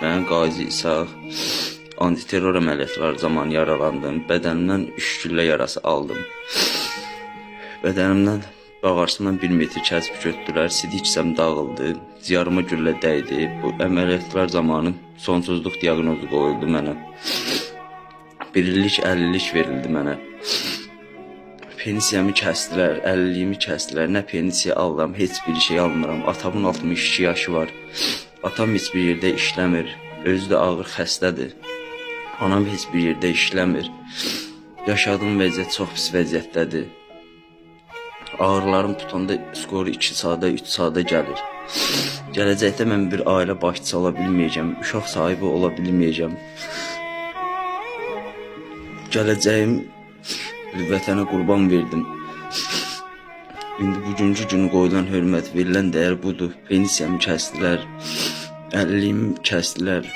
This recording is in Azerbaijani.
Mən Qazi İsaq antiterror əməliyyatları zamanı yaralandım. Bədənimdən 3 güllə yarası aldım. Bədənimdən, bağırsımdan 1 metr kəsib götürdülər. Sidik hissəm dağıldı. Ciyarıma güllə dəydi. Bu əməliyyatlar zamanı sonsuzluq diaqnozu qoyuldu mənə. 1 illik 50'lik verildi mənə. Pensiyamı kəsdilər, 50'liyimi kəsdilər. Nə pensiya alıram, heç bir şey almıram. Atamın 62 yaşı var. Atam heç bir yerdə işləmir. Özü də ağır xəstədir. Anam heç bir yerdə işləmir. Yaşadığım vəziyyət çox pis vəziyyətdədir. Ağrılarım tutanda skoru 2 saata, 3 saata gəlir. Gələcəkdə mən bir ailə başçısı ola bilməyəcəm, uşaq sahibi ola bilməyəcəm. Gələcəyim vətənə qurban verdim. İndi bugünkü gün qoyulan hörmət, verilən dəyər budur. Pensiyamı kəsdilər, 50'liyimi kəsdilər.